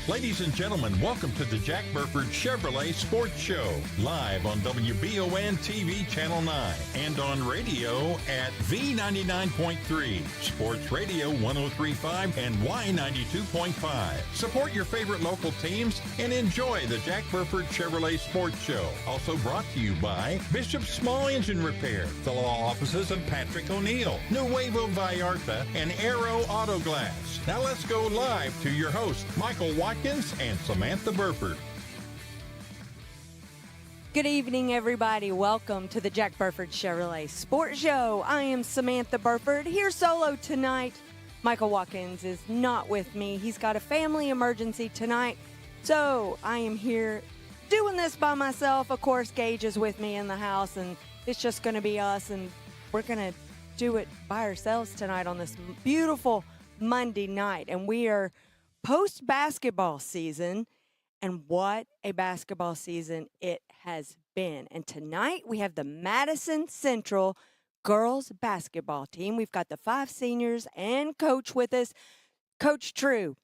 Ladies and gentlemen, welcome to the Jack Burford Chevrolet Sports Show, live on WBON TV Channel 9 and on radio at V99.3, Sports Radio 103.5 and Y92.5. Support your favorite local teams and enjoy the Jack Burford Chevrolet Sports Show. Also brought to you by Bishop Small Engine Repair, the law offices of Patrick O'Neill, Nuevo Vallarta, and Aero Auto Glass. Now let's go live to your host, Michael Watkins and Samantha Burford. Good evening, everybody. Welcome to the Jack Burford Chevrolet Sports Show. I am Samantha Burford, here solo tonight. Michael Watkins is not with me. He's got a family emergency tonight, so I am here doing this by myself. Of course, Gage is with me in the house, and it's just going to be us, and we're going to do it by ourselves tonight on this beautiful Monday night. And we are post-basketball season, and what a basketball season it has been. And tonight we have the Madison Central girls basketball team. We've got the 5 seniors and coach with us, Coach True.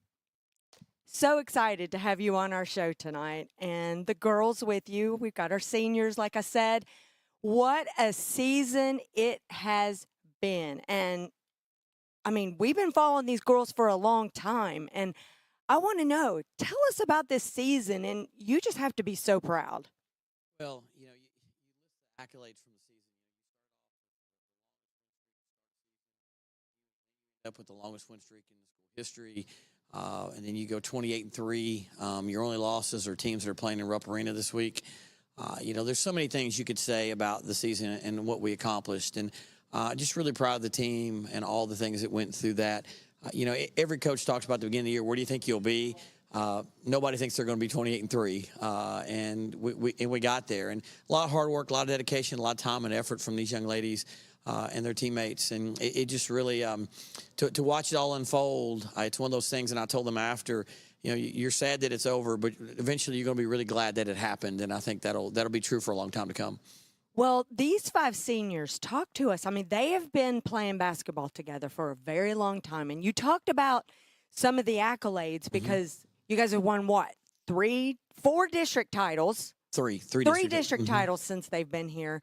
So excited to have you on our show tonight, and the girls with you. We've got our seniors, like I said. What a season it has been. And I mean, we've been following these girls for a long time, and I want to know, tell us about this season, and you just have to be so proud. Well, you list the accolades from the season. You start off up with the longest win streak in the school history, and then you go 28-3. Your only losses are teams that are playing in Rupp Arena this week. There's so many things you could say about the season and what we accomplished, and just really proud of the team and all the things that went through that. Every coach talks about at the beginning of the year, where do you think you'll be? Nobody thinks they're going to be 28-3, and we got there. And a lot of hard work, a lot of dedication, a lot of time and effort from these young ladies and their teammates. And it just really, to watch it all unfold, it's one of those things, and I told them after, you're sad that it's over, but eventually you're going to be really glad that it happened, and I think that'll be true for a long time to come. Well, these 5 seniors, talk to us. I mean, they have been playing basketball together for a very long time. And you talked about some of the accolades because you guys have won, what, 4 district titles? Three district titles since they've been here.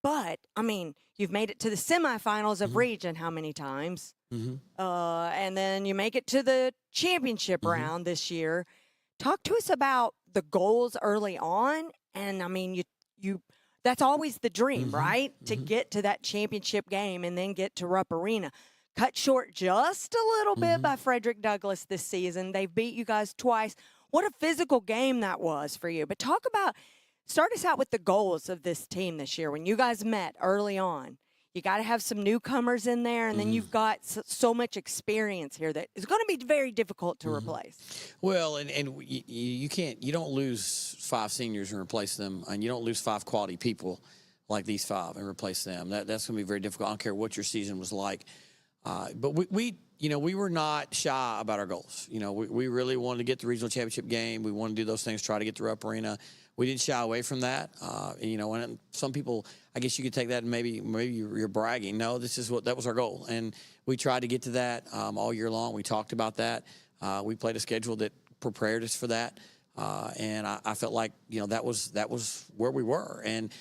But, I mean, you've made it to the semifinals of region how many times? And then you make it to the championship round this year. Talk to us about the goals early on. And, I mean, you that's always the dream, right? To get to that championship game and then get to Rupp Arena. Cut short just a little bit by Frederick Douglass this season. They've beat you guys twice. What a physical game that was for you. But start us out with the goals of this team this year. When you guys met early on, you got to have some newcomers in there, and then you've got so much experience here that is going to be very difficult to replace. Well, and you don't lose 5 seniors and replace them, and you don't lose 5 quality people like these 5 and replace them. That's going to be very difficult. I don't care what your season was like. But we were not shy about our goals. We really wanted to get the regional championship game. We wanted to do those things, try to get to Rupp Arena. We didn't shy away from that. And some people, I guess you could take that and maybe you're bragging. No, that was our goal. And we tried to get to that all year long. We talked about that. We played a schedule that prepared us for that. And I felt like, that was where we were. And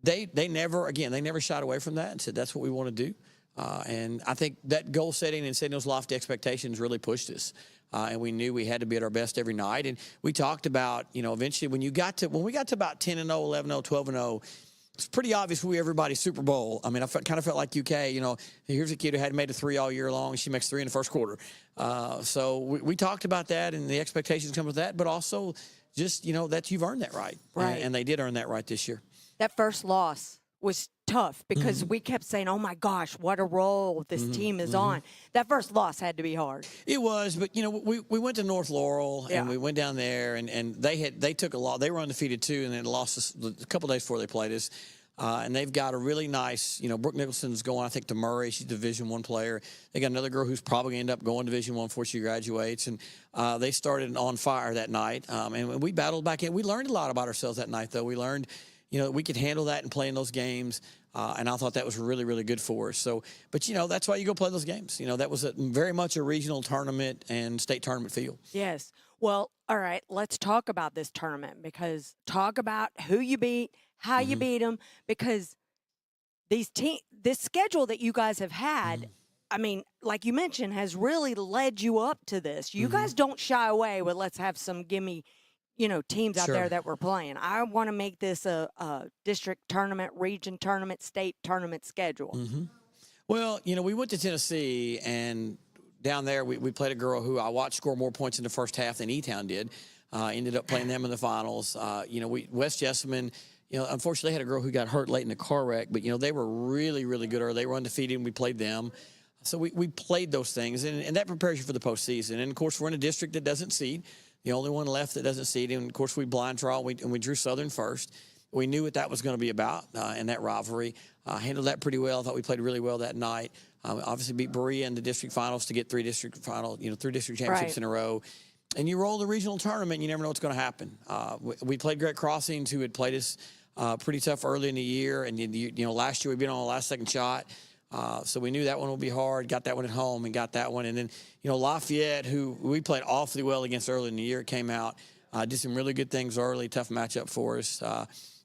they never shied away from that and said, that's what we want to do. And I think that goal setting and setting those lofty expectations really pushed us. And we knew we had to be at our best every night. And we talked about, eventually when we got to about 10-0, 11-0, 12-0, it's pretty obvious we were everybody's Super Bowl. I mean, I kind of felt like UK, here's a kid who hadn't made a 3 all year long. She makes 3 in the first quarter. So we talked about that, and the expectations come with that, but also just, that you've earned that right. Right. And they did earn that right this year. That first loss was tough because we kept saying, oh my gosh, what a role this team is on. That first loss had to be hard. It was, but we went to North Laurel and we went down there and they took a lot. They were undefeated too, and then lost us a couple days before they played us. And they've got a really nice, Brooke Nicholson's going, I think, to Murray. She's a Division I player. They got another girl who's probably going to end up going Division I before she graduates. And they started on fire that night. And we battled back in. We learned a lot about ourselves that night, though. We learned, we could handle that and play in those games. And I thought that was really, really good for us. So, but, that's why you go play those games. That was very much a regional tournament and state tournament feel. Yes. Well, all right, let's talk about this tournament because talk about who you beat, how you beat them, because this schedule that you guys have had, I mean, like you mentioned, has really led you up to this. You guys don't shy away with let's have some gimme, teams out there that we're playing. I want to make this a district tournament, region tournament, state tournament schedule. Well, we went to Tennessee, and down there we played a girl who I watched score more points in the first half than E-Town did. Ended up playing them in the finals. West Jessamine, unfortunately, they had a girl who got hurt late in a car wreck, but, they were really, really good. They were undefeated, and we played them. So we played those things, and that prepares you for the postseason. And, of course, we're in a district that doesn't seed. The only one left that doesn't seed. And, of course, we blind draw, and we drew Southern first. We knew what that was going to be about in that rivalry. Handled that pretty well. I thought we played really well that night. Obviously beat Berea in the district finals to get three district championships in a row. And you roll the regional tournament, you never know what's going to happen. We played Great Crossings, who had played us pretty tough early in the year. And, last year we beat on the last second shot. So we knew that one would be hard, got that one at home and got that one. And then, Lafayette, who we played awfully well against early in the year, came out, did some really good things early, tough matchup for us.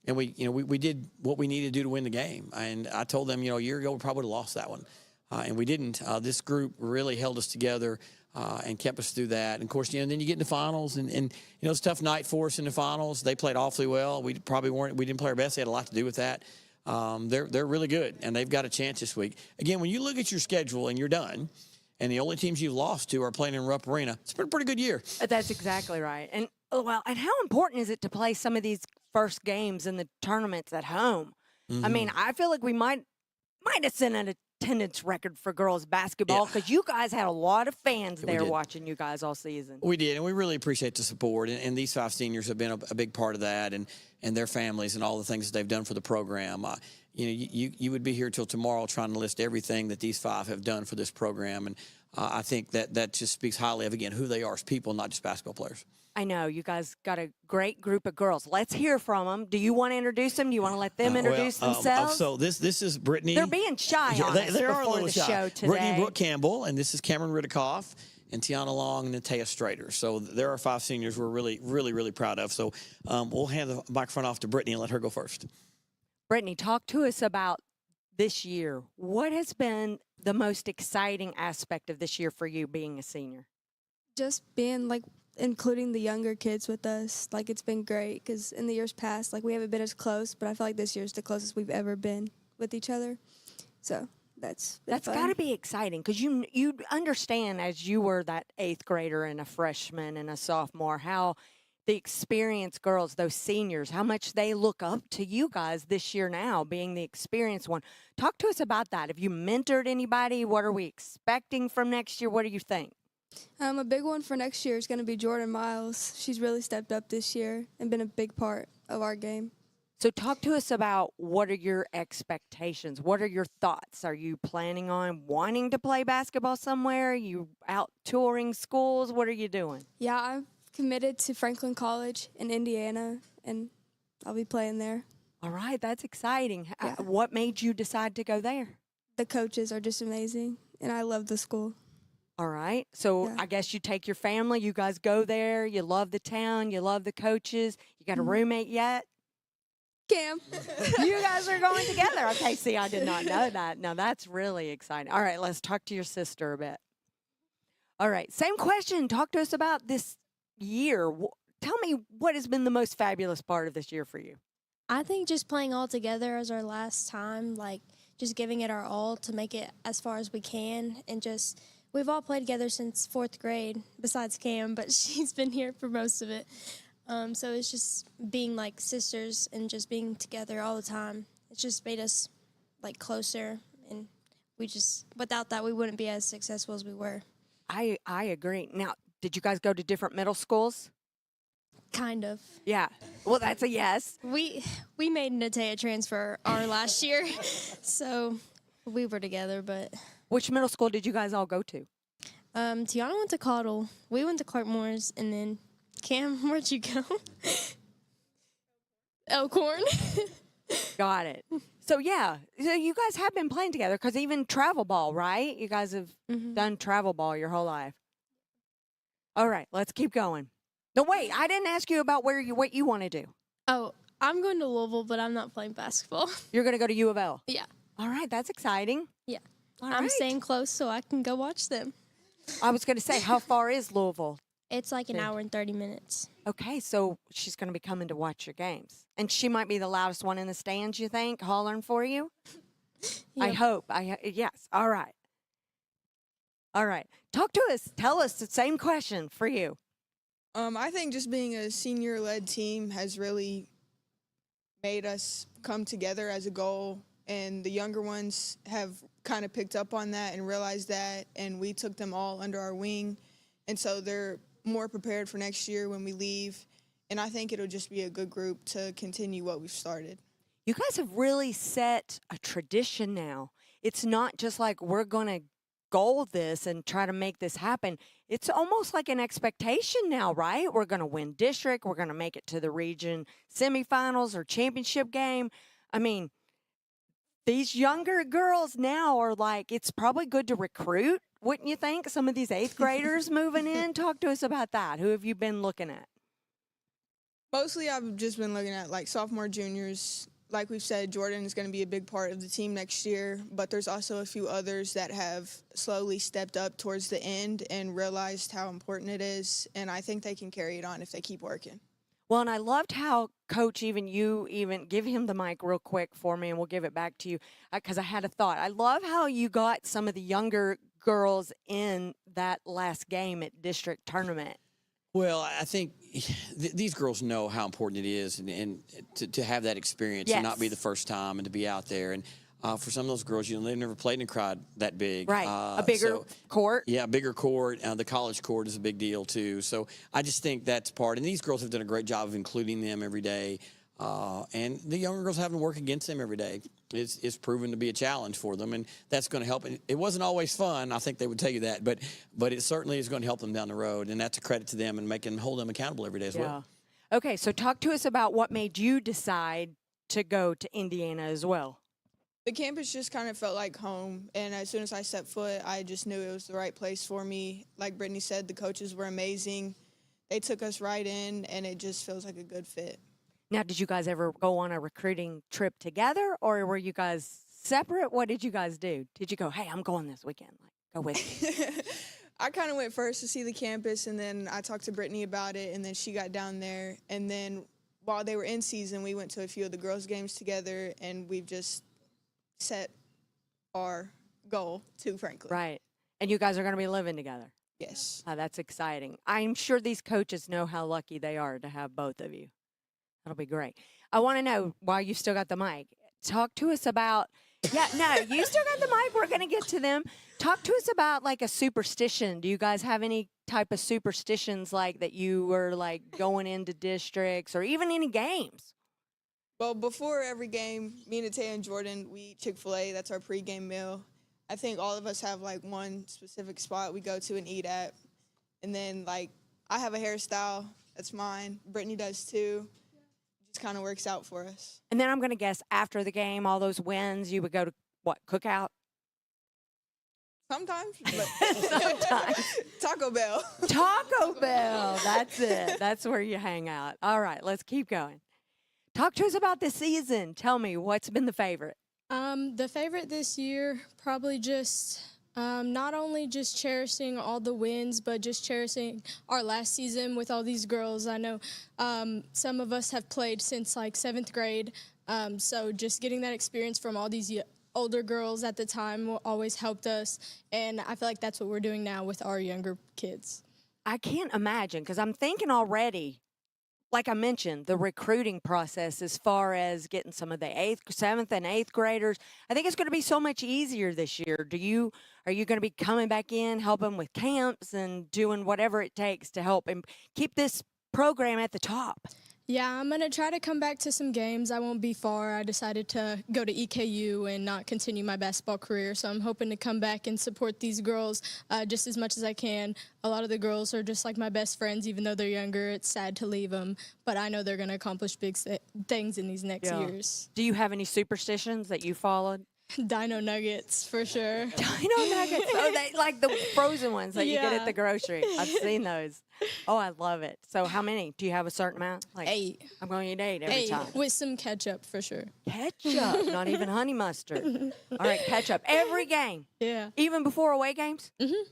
And we did what we needed to do to win the game. And I told them, a year ago, we probably would have lost that one. And we didn't. This group really held us together and kept us through that. And, of course, then you get in the finals. And it's a tough night for us in the finals. They played awfully well. We didn't play our best. They had a lot to do with that. They're really good, and they've got a chance this week. Again, when you look at your schedule and you're done, and the only teams you've lost to are playing in Rupp Arena, it's been a pretty good year. That's exactly right. And how important is it to play some of these first games in the tournaments at home? I mean, I feel like we might have set an attendance record for girls basketball because you guys had a lot of fans there watching you guys all season. We did, and we really appreciate the support. And these 5 seniors have been a big part of that, and their families and all the things that they've done for the program. You would be here till tomorrow trying to list everything that these 5 have done for this program, and I think that just speaks highly of, again, who they are as people, not just basketball players. I know. You guys got a great group of girls. Let's hear from them. Do you want to introduce them? Do you want to let them introduce themselves? So this is Brittany. They're being shy on us before the show today. Brittany Brooke Campbell, and this is Cameron Ridikoff, and Tiana Long, and Natea Strader. So there are 5 seniors we're really, really, really proud of. So we'll hand the microphone off to Brittany and let her go first. Brittany, talk to us about this year. What has been the most exciting aspect of this year for you being a senior? Just being, including the younger kids with us. It's been great because in the years past, we haven't been as close, but I feel like this year's the closest we've ever been with each other. So that's got to be exciting because you understand, as you were that 8th grader and a freshman and a sophomore, how the experienced girls, those seniors, how much they look up to you guys this year now, being the experienced one. Talk to us about that. Have you mentored anybody? What are we expecting from next year? What do you think? A big one for next year is going to be Jordan Miles. She's really stepped up this year and been a big part of our game. So talk to us about what are your expectations? What are your thoughts? Are you planning on wanting to play basketball somewhere? Are you out touring schools? What are you doing? Yeah, I'm committed to Franklin College in Indiana, and I'll be playing there. All right, that's exciting. Yeah. What made you decide to go there? The coaches are just amazing, and I love the school. All right. So Yeah. I guess you take your family, you guys go there, you love the town, you love the coaches. You got a roommate yet? Cam. You guys are going together. Okay, see, I did not know that. Now that's really exciting. All right, let's talk to your sister a bit. All right, same question. Talk to us about this year. Tell me what has been the most fabulous part of this year for you. I think just playing all together as our last time, just giving it our all to make it as far as we can, and we've all played together since 4th grade, besides Cam, but she's been here for most of it. So it's just being like sisters and just being together all the time. It's just made us closer, and without that, we wouldn't be as successful as we were. I agree. Now, did you guys go to different middle schools? Kind of. Yeah. Well, that's a yes. We made Natea transfer our last year, so we were together, but... Which middle school did you guys all go to? Tiana went to Caudle. We went to Clark Moore's, and then Cam, where'd you go? Elkhorn. Got it. So yeah, so you guys have been playing together because even travel ball, right? You guys have done travel ball your whole life. All right, let's keep going. No, wait, I didn't ask you about what you want to do. Oh, I'm going to Louisville, but I'm not playing basketball. You're going to go to U of L. Yeah. All right, that's exciting. Yeah. All I'm right. staying close so I can go watch them. I was going to say, how far is Louisville? It's like an hour and 30 minutes. Okay, so she's going to be coming to watch your games. And she might be the loudest one in the stands, you think, hollering for you? I Yep. hope. Yes. All right. All right. Talk to us. Tell us the same question for you. I think just being a senior-led team has really made us come together as a goal, and the younger ones have kind of picked up on that and realized that, and we took them all under our wing, and so they're more prepared for next year when we leave, and I think it'll just be a good group to continue what we've started. You guys have really set a tradition now. It's not just like we're going to goal this and try to make this happen. It's almost like an expectation now, right? We're going to win district. We're going to make it to the region semifinals or championship game. I mean, these younger girls now are like, it's probably good to recruit, wouldn't you think? Some of these 8th graders moving in. Talk to us about that. Who have you been looking at? Mostly I've just been looking at like sophomore, juniors. Like we've said, Jordan is going to be a big part of the team next year, but there's also a few others that have slowly stepped up towards the end and realized how important it is, and I think they can carry it on if they keep working. Well, and I loved how Coach, you give him the mic real quick for me, and we'll give it back to you because I had a thought. I love how you got some of the younger girls in that last game at district tournament. Well, I think these girls know how important it is, and to have that experience and not be the first time, and to be out there. And for some of those girls, they've never played in a crowd that big. Right, a bigger court. Yeah, a bigger court. The college court is a big deal too. So I just think that's part. And these girls have done a great job of including them every day. And the younger girls having to work against them every day is proven to be a challenge for them, and that's going to help. And it wasn't always fun. I think they would tell you that, but it certainly is going to help them down the road, and that's a credit to them and hold them accountable every day as well. Okay, so talk to us about what made you decide to go to Indiana as well. The campus just kind of felt like home, and as soon as I stepped foot, I just knew it was the right place for me. Like Brittany said, the coaches were amazing. They took us right in, and it just feels like a good fit. Now, did you guys ever go on a recruiting trip together, or were you guys separate? What did you guys do? Did you go, hey, I'm going this weekend? Like, go with me. I kind of went first to see the campus, and then I talked to Brittany about it, and then she got down there. And then while they were in season, we went to a few of the girls' games together, and we've just set our goal too, frankly. Right. And you guys are going to be living together. Yes. Oh, that's exciting. I'm sure these coaches know how lucky they are to have both of you. That'll be great. I want to know, while you still got the mic, talk to us about, you still got the mic. We're going to get to them. Talk to us about like a superstition. Do you guys have any type of superstitions like that you were like going into districts or even any games? Well, before every game, me and Natea and Jordan, we eat Chick-fil-A. That's our pregame meal. I think all of us have like one specific spot we go to and eat at. And then like I have a hairstyle. That's mine. Brittany does too. It just kind of works out for us. And then I'm going to guess after the game, all those wins, you would go to what, cookout? Sometimes. But Sometimes. Taco Bell. Taco Bell. That's it. That's where you hang out. All right, let's keep going. Talk to us about this season. Tell me, what's been the favorite? The favorite this year, probably just not only just cherishing all the wins, but just cherishing our last season with all these girls. I know some of us have played since like 7th grade, so just getting that experience from all these older girls at the time always helped us, and I feel like that's what we're doing now with our younger kids. I can't imagine, because I'm thinking already, like I mentioned, the recruiting process as far as getting some of the 7th and 8th graders. I think it's going to be so much easier this year. Are you going to be coming back in, helping with camps and doing whatever it takes to help and keep this program at the top? Yeah, I'm going to try to come back to some games. I won't be far. I decided to go to EKU and not continue my basketball career, so I'm hoping to come back and support these girls just as much as I can. A lot of the girls are just like my best friends, even though they're younger. It's sad to leave them, but I know they're going to accomplish big things in these next years. Do you have any superstitions that you followed? Dino Nuggets for sure. Dino nuggets. Oh, they like the frozen ones that you get at Yeah. the grocery. I've seen those. Oh, I love it. So how many? Do you have a certain amount? Like 8. I'm going to eat 8 every 8 time. with some ketchup for sure. Ketchup, not even honey mustard. All right, ketchup every game, Yeah. even before away games. Mm-hmm.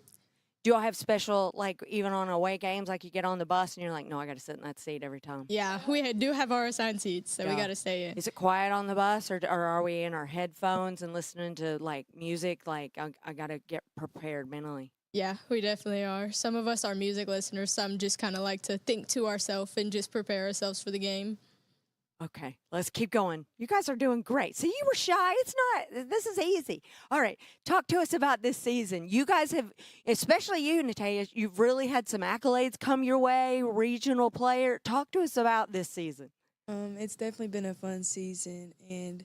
Do y'all have special, like even on away games, like you get on the bus and you're like, no, I got to sit in that seat every time. Yeah, we do have our assigned seats that we Yeah. got to stay in. Is it quiet on the bus, or are we in our headphones and listening to like music? Like I got to get prepared mentally. Yeah, we definitely are. Some of us are music listeners. Some just kind of like to think to ourselves and just prepare ourselves for the game. Okay, let's keep going. You guys are doing great. So you were shy. It's not, this is easy. All right, talk to us about this season. You guys have, especially you, Natalia, you've really had some accolades come your way, regional player. Talk to us about this season. It's definitely been a fun season, and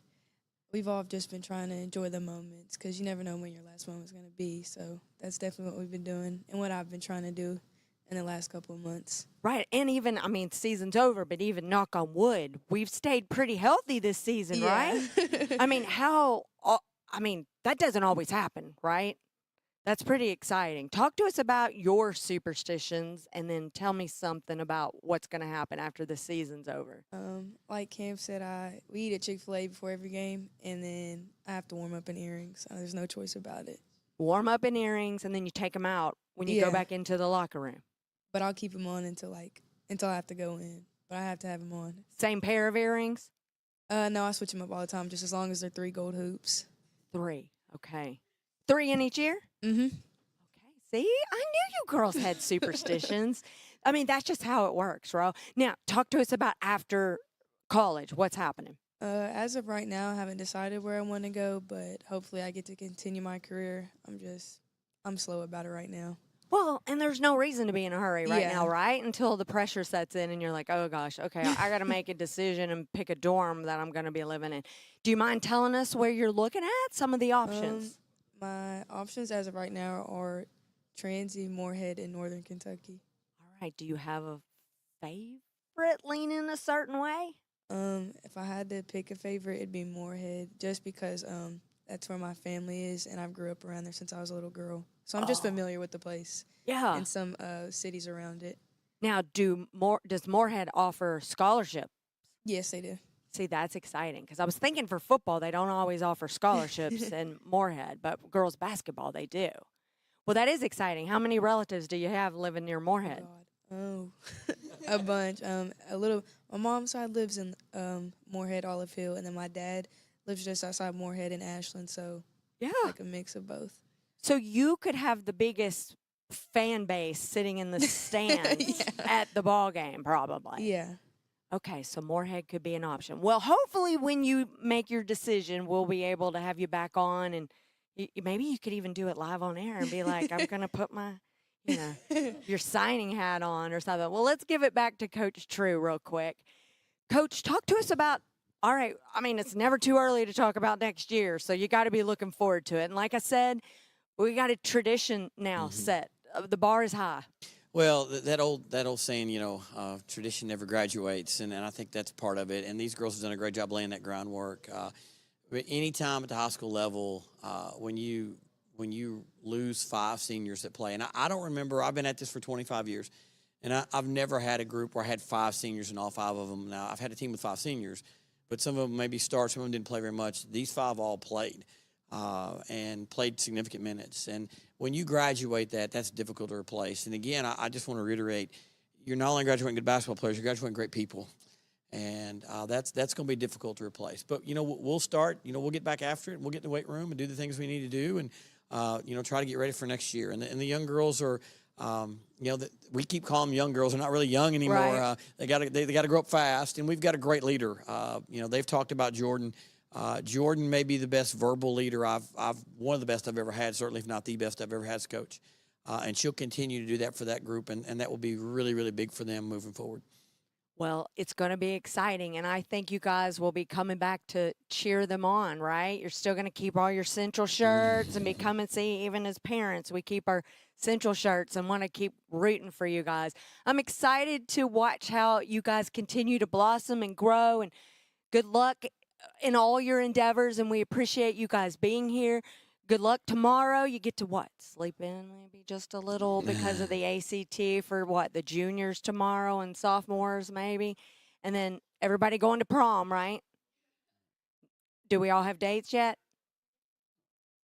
we've all just been trying to enjoy the moments because you never know when your last moment's going to be. So that's definitely what we've been doing and what I've been trying to do in the last couple of months. Right, and even, I mean, season's over, but even knock on wood, we've stayed pretty healthy this season, right? I mean, that doesn't always happen, right? That's pretty exciting. Talk to us about your superstitions and then tell me something about what's going to happen after the season's over. Like Cam said, we eat at Chick-fil-A before every game, and then I have to warm up in earrings. There's no choice about it. Warm up in earrings, and then you take them out when you go Yeah. back into the locker room. But I'll keep them on until I have to go in. But I have to have them on. Same pair of earrings? No, I switch them up all the time, just as long as they're 3 gold hoops. 3. Okay. 3 in each ear? Mm-hmm. Okay. See, I knew you girls had superstitions. I mean, that's just how it works, Ro. Now, talk to us about after college. What's happening? As of right now, I haven't decided where I want to go, but hopefully I get to continue my career. I'm slow about it right now. Well, and there's no reason to be in a hurry right Yeah. now, right? Until the pressure sets in and you're like, oh gosh, okay, I got to make a decision and pick a dorm that I'm going to be living in. Do you mind telling us where you're looking at? Some of the options. My options as of right now are Transy, Moorhead, and Northern Kentucky. All right. Do you have a favorite leaning a certain way? If I had to pick a favorite, it'd be Moorhead, just because that's where my family is, and I grew up around there since I was a little girl. So I'm just familiar with the place Yeah. and some cities around it. Now, does Moorhead offer scholarships? Yes, they do. See, that's exciting because I was thinking for football, they don't always offer scholarships in Moorhead, but girls basketball, they do. Well, that is exciting. How many relatives do you have living near Moorhead? Oh, a bunch. My mom's side lives in Moorhead, Olive Hill, and then my dad lives just outside Moorhead in Ashland, so Yeah. like a mix of both. So you could have the biggest fan base sitting in the stands at the ball game, probably. Yeah. Okay, so Moorhead could be an option. Well, hopefully when you make your decision, we'll be able to have you back on, and maybe you could even do it live on air and be like, I'm going to put my, your signing hat on or something. Well, let's give it back to Coach True real quick. Coach, talk to us about, all right, I mean, it's never too early to talk about next year, so you got to be looking forward to it. And like I said, we got a tradition now set. The bar is high. Well, that old saying, tradition never graduates, and I think that's part of it. And these girls have done a great job laying that groundwork. Any time at the high school level, when you lose 5 seniors that play, and I don't remember. I've been at this for 25 years, and I've never had a group where I had 5 seniors and all 5 of them. Now I've had a team with 5 seniors, but some of them maybe start, some of them didn't play very much. These 5 all played. And played significant minutes. And when you graduate that's difficult to replace. And again, I just want to reiterate, you're not only graduating good basketball players, you're graduating great people. And that's going to be difficult to replace. But, we'll start, we'll get back after it, and we'll get in the weight room and do the things we need to do and, try to get ready for next year. And the young girls are, we keep calling them young girls. They're not really young anymore. Right. They got to grow up fast. And we've got a great leader. They've talked about Jordan. Jordan may be the best verbal leader I've one of the best I've ever had, certainly if not the best I've ever had as a coach. And she'll continue to do that for that group, and that will be really, really big for them moving forward. Well, it's going to be exciting, and I think you guys will be coming back to cheer them on, right? You're still going to keep all your Central shirts and be coming see, even as parents, we keep our Central shirts and want to keep rooting for you guys. I'm excited to watch how you guys continue to blossom and grow, and good luck in all your endeavors, and we appreciate you guys being here. Good luck tomorrow. You get to what? Sleep in maybe just a little because of the ACT for what? The juniors tomorrow and sophomores maybe. And then everybody going to prom, right? Do we all have dates yet?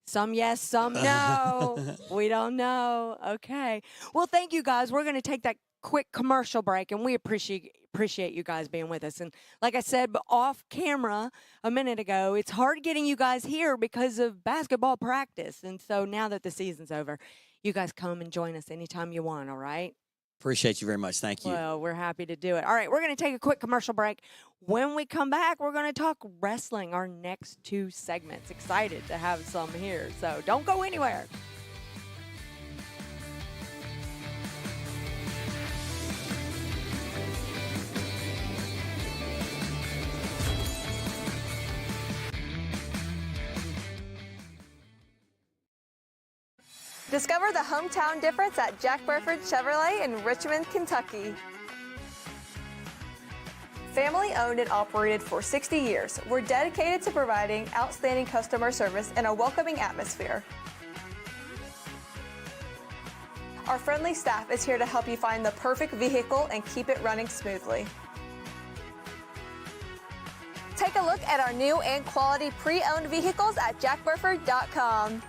Some yes, some no. We don't know. Okay. Well, thank you guys. We're going to take that quick commercial break, and we appreciate you guys being with us. And like I said, but off camera a minute ago, it's hard getting you guys here because of basketball practice. And so now that the season's over, you guys come and join us anytime you want, all right? Appreciate you very much. Thank you. Well, we're happy to do it. All right, we're going to take a quick commercial break. When we come back, we're going to talk wrestling, our next 2 segments. Excited to have some here, so don't go anywhere. Discover the hometown difference at Jack Burford Chevrolet in Richmond, Kentucky. Family owned and operated for 60 years, we're dedicated to providing outstanding customer service in a welcoming atmosphere. Our friendly staff is here to help you find the perfect vehicle and keep it running smoothly. Take a look at our new and quality pre-owned vehicles at jackburford.com.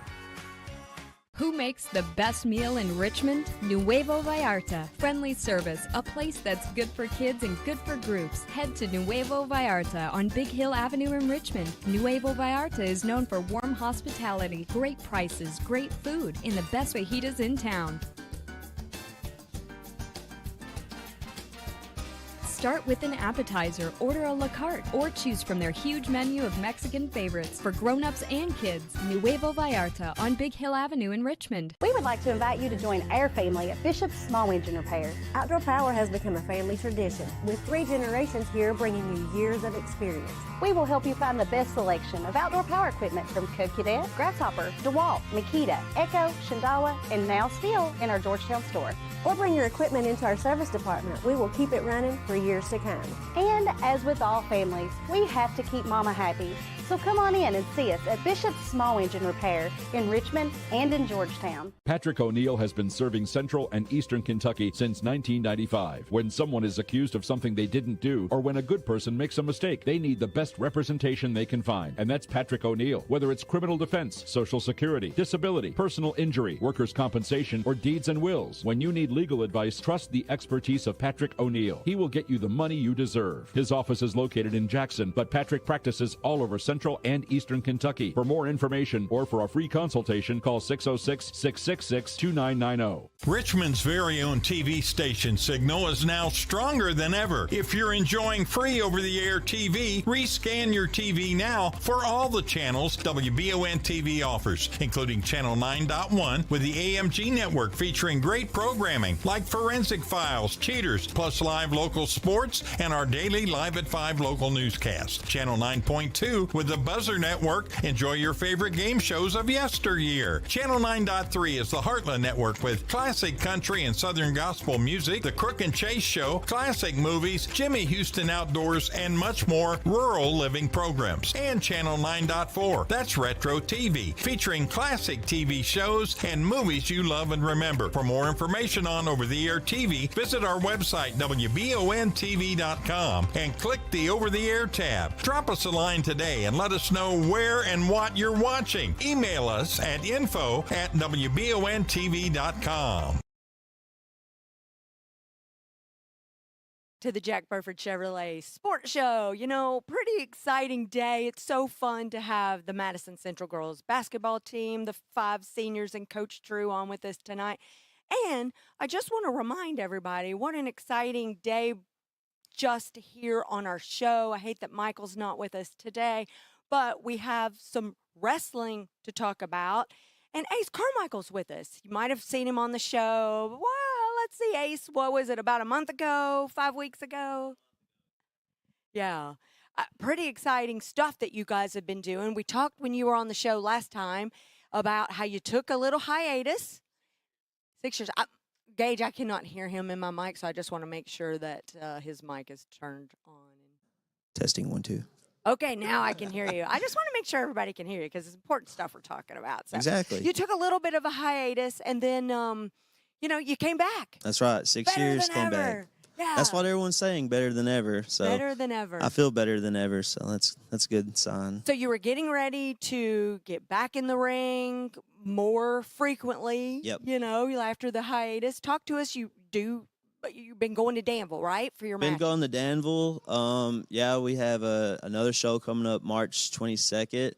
Who makes the best meal in Richmond? Nuevo Vallarta. Friendly service, a place that's good for kids and good for groups. Head to Nuevo Vallarta on Big Hill Avenue in Richmond. Nuevo Vallarta is known for warm hospitality, great prices, great food, and the best fajitas in town. Start with an appetizer, order a la carte, or choose from their huge menu of Mexican favorites for grown-ups and kids. Nuevo Vallarta on Big Hill Avenue in Richmond. We would like to invite you to join our family at Bishop's Small Engine Repair. Outdoor Power has become a family tradition, with 3 generations here bringing you years of experience. We will help you find the best selection of outdoor power equipment from Co-Cadet, Grasshopper, DeWalt, Makita, Echo, Shindawa, and now Steel in our Georgetown store. Or bring your equipment into our service department. We will keep it running for years to come. And as with all families, we have to keep Mama happy. So come on in and see us at Bishop's Small Engine Repair in Richmond and in Georgetown. Patrick O'Neill has been serving Central and Eastern Kentucky since 1995. When someone is accused of something they didn't do, or when a good person makes a mistake, they need the best representation they can find. And that's Patrick O'Neill. Whether it's criminal defense, Social Security, disability, personal injury, workers' compensation, or deeds and wills, when you need legal advice, trust the expertise of Patrick O'Neill. He will get you the money you deserve. His office is located in Jackson, but Patrick practices all over Central and Eastern Kentucky. For more information or for a free consultation, call 606-666-2990. Richmond's very own TV station signal is now stronger than ever. If you're enjoying free over-the-air TV, rescan your TV now for all the channels WBON TV offers, including Channel 9.1 with the AMG network featuring great programming like Forensic Files, Cheaters, plus live local sports and our daily Live at 5 local newscast. Channel 9.2 with the Buzzer Network. Enjoy your favorite game shows of yesteryear. Channel 9.3 is the Heartland Network with classic country and southern gospel music, The Crook and Chase Show, classic movies, Jimmy Houston Outdoors, and much more rural living programs. And Channel 9.4, that's Retro TV, featuring classic TV shows and movies you love and remember. For more information on over-the-air TV, visit our website, WBONTV.com, and click the Over-the-Air tab. Drop us a line today and let us know where and what you're watching. Email us at info@WBONTV.com. To the Jack Burford Chevrolet Sports Show. You know, pretty exciting day. It's so fun to have the Madison Central girls basketball team, the 5 seniors, and Coach Drew on with us tonight. And I just want to remind everybody what an exciting day just here on our show. I hate that Michael's not with us today, but we have some wrestling to talk about. And Ace Carmichael's with us. You might have seen him on the show. Well, let's see, Ace, what was it, about a month ago, 5 weeks ago? Yeah. Pretty exciting stuff that you guys have been doing. We talked when you were on the show last time about how you took a little hiatus. 6 years. Gage, I cannot hear him in my mic, so I just want to make sure that his mic is turned on. Testing 1 2. Okay, now I can hear you. I just want to make sure everybody can hear you because it's important stuff we're talking about. So Exactly. You took a little bit of a hiatus, and then, you came back. That's right. 6 Better years than came ever. back. Yeah. That's what everyone's saying. Better than ever. So Better than ever. I feel better than ever. So that's a good sign. So you were getting ready to get back in the ring more frequently. Yep. After the hiatus. Talk to us. You've been going to Danville, right, for your Been match? going to Danville. Yeah, we have another show coming up March 22nd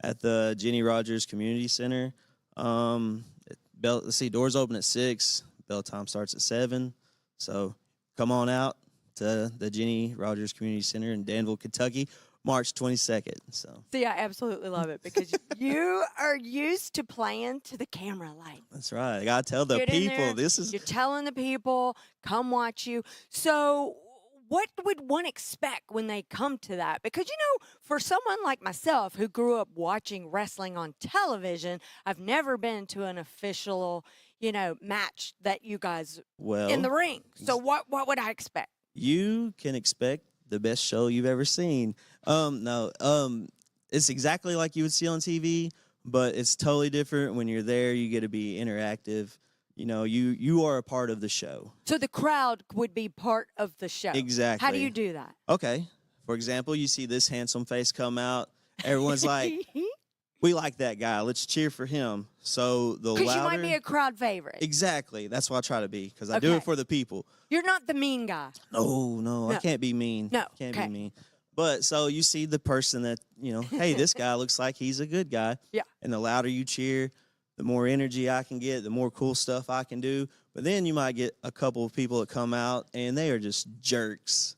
at the Jenny Rogers Community Center. Let's see, doors open at 6. Bell time starts at 7. So come on out to the Jenny Rogers Community Center in Danville, Kentucky, March 22nd. So See, I absolutely love it because you are used to playing to the camera light. that's right. I gotta tell the Get in people there, this is You're telling the people, come watch you. So what would one expect when they come to that? Because, for someone like myself who grew up watching wrestling on television, I've never been to an official, match that you guys in the ring. So what would I expect? You can expect the best show you've ever seen. It's exactly like you would see on TV, but it's totally different when you're there. You get to be interactive. You are a part of the show. So the crowd would be part of the show. Exactly. How do you do that? Okay. For example, you see this handsome face come out. Everyone's like, we like that guy. Let's cheer for him. So the louder. Because you might be a crowd favorite. Exactly. That's what I try to be because I do it for the people. You're not the mean guy. No, I can't be mean. No, Can't okay. be mean. But so you see the person that, hey, this guy looks like he's a good guy. Yeah. And the louder you cheer, the more energy I can get, the more cool stuff I can do. But then you might get a couple of people that come out and they are just jerks,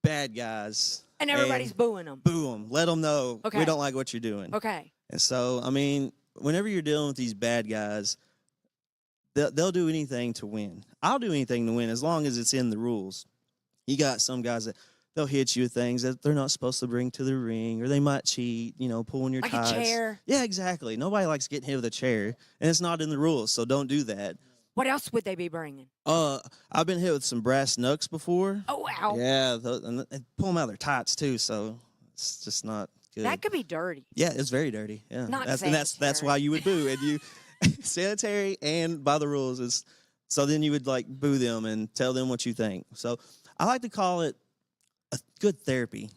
bad guys. And everybody's booing them. Boo them. Let them know Okay. we don't like what you're doing. Okay. And so, whenever you're dealing with these bad guys, they'll do anything to win. I'll do anything to win as long as it's in the rules. You got some guys that they'll hit you with things that they're not supposed to bring to the ring, or they might cheat, pulling your Like ties. a chair. Yeah, exactly. Nobody likes getting hit with a chair, and it's not in the rules, so don't do that. What else would they be bringing? I've been hit with some brass knucks before. Oh, wow. Yeah, and they pull them out of their tights too, so it's just not good. That could be dirty. Yeah, it's very dirty. Yeah, Not that's why you would boo, and you sanitary and by the rules is. So then you would boo them and tell them what you think. So I like to call it a good therapy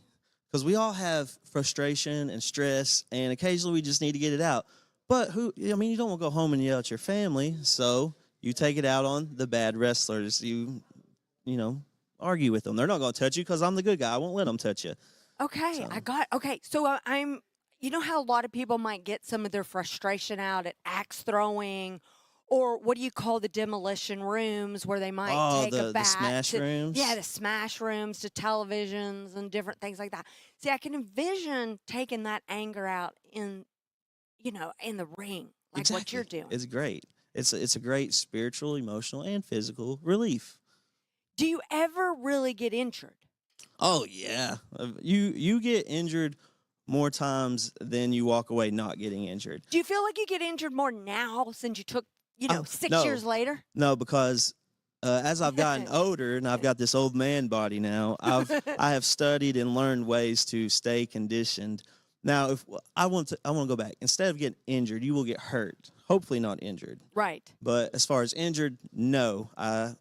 because we all have frustration and stress, and occasionally we just need to get it out. But you don't want to go home and yell at your family, so you take it out on the bad wrestlers. You argue with them. They're not going to touch you because I'm the good guy. I won't let them touch you. Okay, So I'm. You know how a lot of people might get some of their frustration out at axe throwing, or what do you call the demolition rooms where they might take a bat? The smash rooms? Yeah, the smash rooms to televisions and different things like that. See, I can envision taking that anger out in the ring, like Exactly. what you're doing. It's great. It's a great spiritual, emotional, and physical relief. Do you ever really get injured? Oh yeah, you get injured more times than you walk away not getting injured. Do you feel like you get injured more now since you took 6 no. years later? No, because as I've gotten older and I've got this old man body now, I have studied and learned ways to stay conditioned. Now, if I want to go back. Instead of getting injured, you will get hurt. Hopefully not injured. Right. But as far as injured, no. I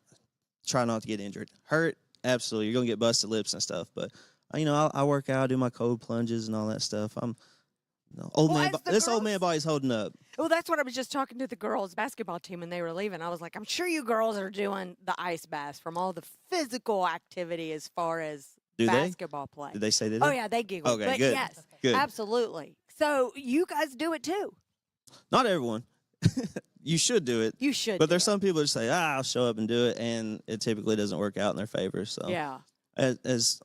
try not to get injured. Hurt, absolutely. You're going to get busted lips and stuff. But, I work out, I do my cold plunges and all that stuff. Old man body's holding up. Well, that's what I was just talking to the girls' basketball team when they were leaving. I was like, I'm sure you girls are doing the ice baths from all the physical activity as far as basketball play. Did they say that? Oh, yeah, they giggle. Okay, but good. yes, Good. absolutely. So you guys do it too. Not everyone. You should do it. You should. But there's some people that say, I'll show up and do it, and it typically doesn't work out in their favor. So yeah. As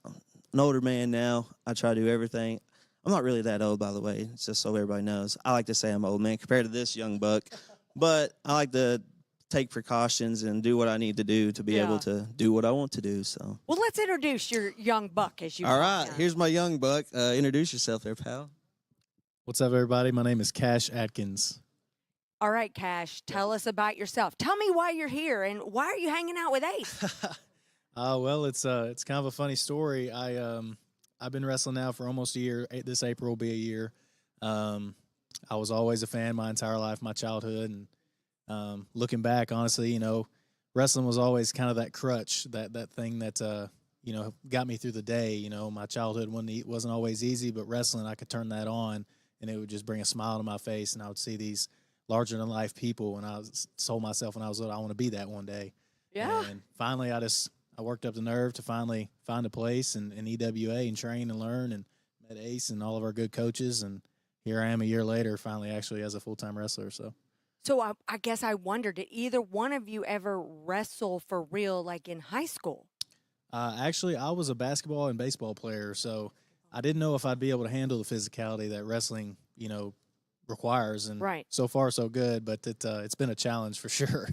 an older man now, I try to do everything. I'm not really that old, by the way. It's just so everybody knows. I like to say I'm an old man compared to this young buck. But I like to take precautions and do what I need to do to be able to do what I want to do. So. Well, let's introduce your young buck as you. All right, here's my young buck. Introduce yourself there, pal. What's up, everybody? My name is Cash Atkins. All right, Cash, tell us about yourself. Tell me why you're here and why are you hanging out with Ace? Well, it's kind of a funny story. I've been wrestling now for almost a year. This April will be a year. I was always a fan my entire life, my childhood, and looking back, honestly, you know, wrestling was always kind of that crutch, that thing that you know, got me through the day. You know, my childhood wasn't always easy, but wrestling, I could turn that on, and it would just bring a smile to my face, and I would see these larger than life people, and told myself when I was little, I want to be that one day. Yeah. And finally, I worked up the nerve to finally find a place in EWA and train and learn, and met Ace and all of our good coaches, and here I am a year later, finally actually as a full-time wrestler. So I guess I wondered, did either one of you ever wrestle for real, like in high school? Actually, I was a basketball and baseball player, so I didn't know if I'd be able to handle the physicality that wrestling, you know, requires. And Right. so far, so good, but it's been a challenge for sure.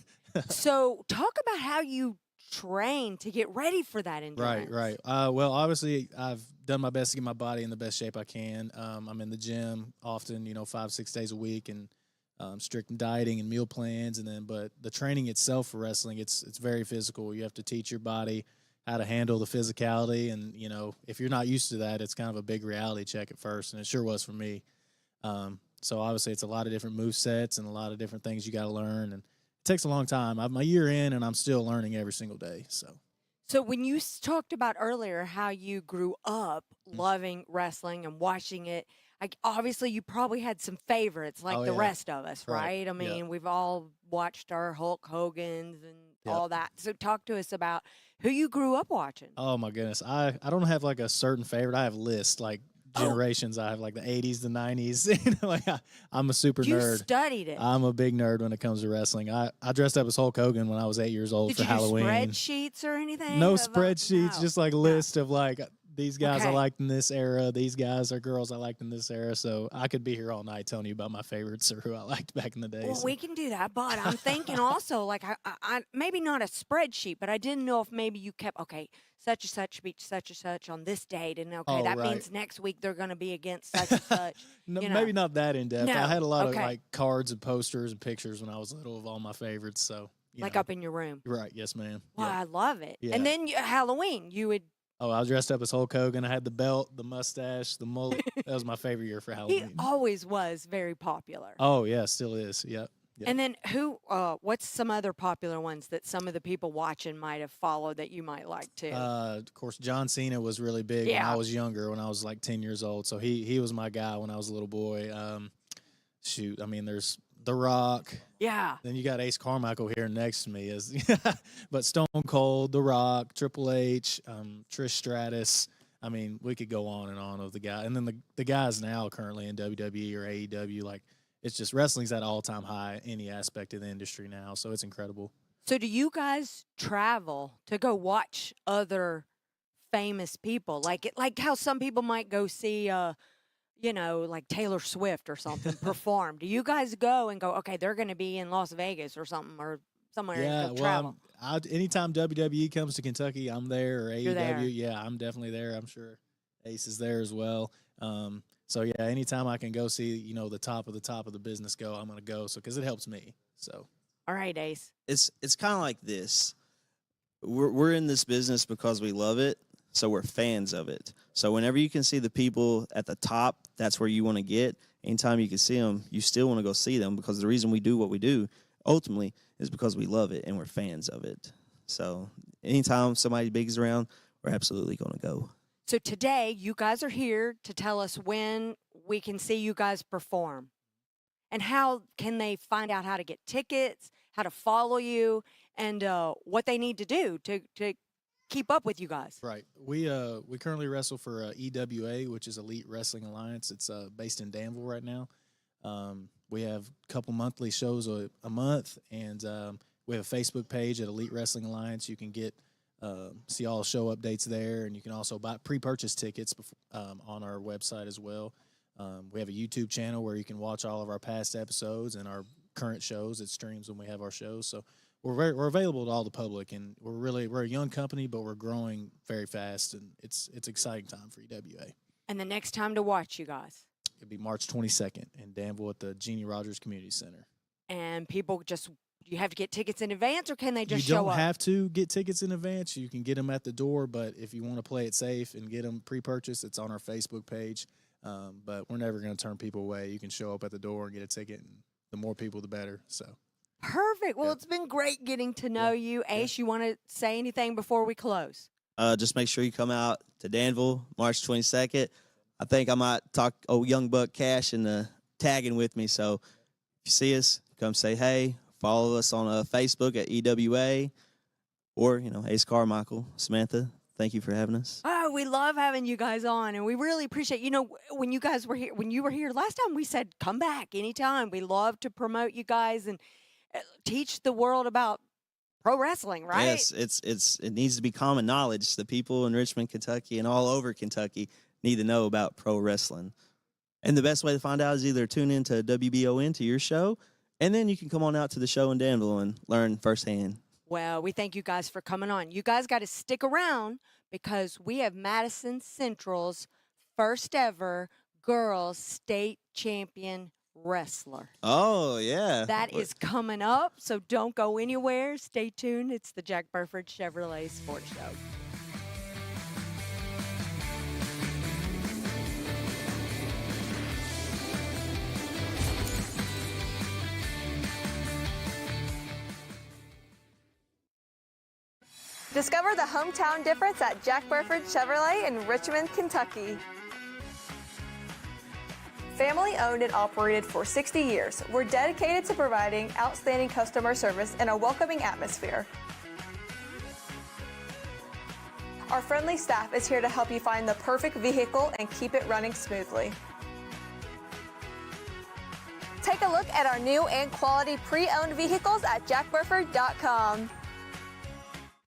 So talk about how you train to get ready for that endurance. Right. Well, obviously, I've done my best to get my body in the best shape I can. I'm in the gym often, you know, 5-6 days a week, and strict dieting and meal plans. But the training itself for wrestling, it's very physical. You have to teach your body how to handle the physicality, and you know, if you're not used to that, it's kind of a big reality check at first, and it sure was for me. So obviously, it's a lot of different move sets and a lot of different things you got to learn, and it takes a long time. I'm a year in, and I'm still learning every single day. So when you talked about earlier how you grew up Mm-hmm. loving wrestling and watching it, like obviously you probably had some favorites like Oh, the yeah. rest of us, Right. right? I Yeah. mean, we've all watched our Hulk Hogan's and Yep. all that. So talk to us about who you grew up watching. Oh my goodness, I don't have like a certain favorite. I have lists like generations. I have like the 80s, the 90s. You know, like I'm a super You nerd. studied it. I'm a big nerd when it comes to wrestling. I dressed up as Hulk Hogan when I was 8 years old Did for you do Halloween. spreadsheets or anything? No of, spreadsheets, no. just like list of like these guys I Okay. liked in this era, these guys are girls I liked in this era. So I could be here all night telling you about my favorites or who I liked back in the day. Well, so. we can do that, but I'm thinking also like I maybe not a spreadsheet, but I didn't know if maybe you kept such and such beat such and such on this date, and Oh, that right. means next week they're going to be against such and such. No, you know. maybe not that in depth. No, I had a lot of okay. like cards and posters and pictures when I was little of all my favorites. So you Like know. up in your room. Right, yes, ma'am. Wow, Yeah. I love it. Yeah. And then Halloween, you would. Oh, I was dressed up as Hulk Hogan. I had the belt, the mustache, the mullet. That was my favorite year for He Halloween. always was very popular. Oh yeah, still is. Yep. And then what's some other popular ones that some of the people watching might have followed that you might like too? Of course, John Cena was really big when Yeah. I was younger, when I was like 10 years old. So he was my guy when I was a little boy. I mean, there's The Rock. Yeah. Then you got Ace Carmichael here next to me. But Stone Cold, The Rock, Triple H, Trish Stratus. I mean, we could go on and on of the guy. And then the guys now currently in WWE or AEW, like, it's just wrestling's at all-time high any aspect of the industry now. So it's incredible. So do you guys travel to go watch other famous people? Like how some people might go see like Taylor Swift or something perform. Do you guys go and go, okay, they're going to be in Las Vegas or something or somewhere Yeah, and go travel? anytime WWE comes to Kentucky, I'm there, or AEW. You're there. Yeah, I'm definitely there. I'm sure Ace is there as well. So yeah, anytime I can go see, the top of the business go, I'm going to go. So, cause it helps me. So. All right, Ace. It's kind of like this. We're in this business because we love it, so we're fans of it. So whenever you can see the people at the top, that's where you want to get. Anytime you can see them, you still want to go see them, because the reason we do what we do ultimately is because we love it and we're fans of it. So anytime somebody big is around, we're absolutely going to go. So today, you guys are here to tell us when we can see you guys perform. And how can they find out how to get tickets, how to follow you, and what they need to do to keep up with you guys? Right. We currently wrestle for EWA, which is Elite Wrestling Alliance. It's based in Danville right now. We have a couple monthly shows a month, and we have a Facebook page at Elite Wrestling Alliance. You can get see all show updates there, and you can also buy pre-purchase tickets on our website as well. We have a YouTube channel where you can watch all of our past episodes and our current shows. It streams when we have our shows. So we're available to all the public, and we're a young company, but we're growing very fast, and it's exciting time for EWA. And the next time to watch you guys? It'll be March 22nd in Danville at the Jeannie Rogers Community Center. And people just Do you have to get tickets in advance, or can they just you show don't up? have to get tickets in advance. You can get them at the door, but if you want to play it safe and get them pre-purchased, it's on our Facebook page. But we're never going to turn people away. You can show up at the door and get a ticket, and the more people, the better. So Perfect. Well, it's been great getting to know you. Ace, you want to say anything before we close? Just make sure you come out to Danville, March 22nd. I think I might talk Young Buck Cash and tagging with me. So if you see us, come say hey. Follow us on Facebook at EWA or, Ace Carmichael. Samantha, thank you for having us. Oh, we love having you guys on, and we really appreciate, when you guys were here, when you were here last time, we said, come back anytime. We love to promote you guys and teach the world about pro wrestling, right? Yes, it needs to be common knowledge. The people in Richmond, Kentucky, and all over Kentucky need to know about pro wrestling. And the best way to find out is either tune into WBON to your show, and then you can come on out to the show in Danville and learn firsthand. Well, we thank you guys for coming on. You guys got to stick around because we have Madison Central's first ever girls state champion wrestler. Oh, yeah. That is coming up, so don't go anywhere. Stay tuned. It's the Jack Burford Chevrolet Sports Show. Discover the hometown difference at Jack Burford Chevrolet in Richmond, Kentucky. Family owned and operated for 60 years, we're dedicated to providing outstanding customer service in a welcoming atmosphere. Our friendly staff is here to help you find the perfect vehicle and keep it running smoothly. Take a look at our new and quality pre-owned vehicles at jackburford.com.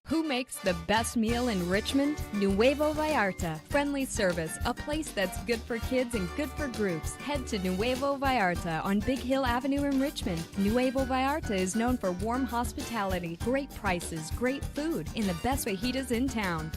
Who makes the best meal in Richmond? Nuevo Vallarta. Friendly service, a place that's good for kids and good for groups. Head to Nuevo Vallarta on Big Hill Avenue in Richmond. Nuevo Vallarta is known for warm hospitality, great prices, great food, and the best fajitas in town.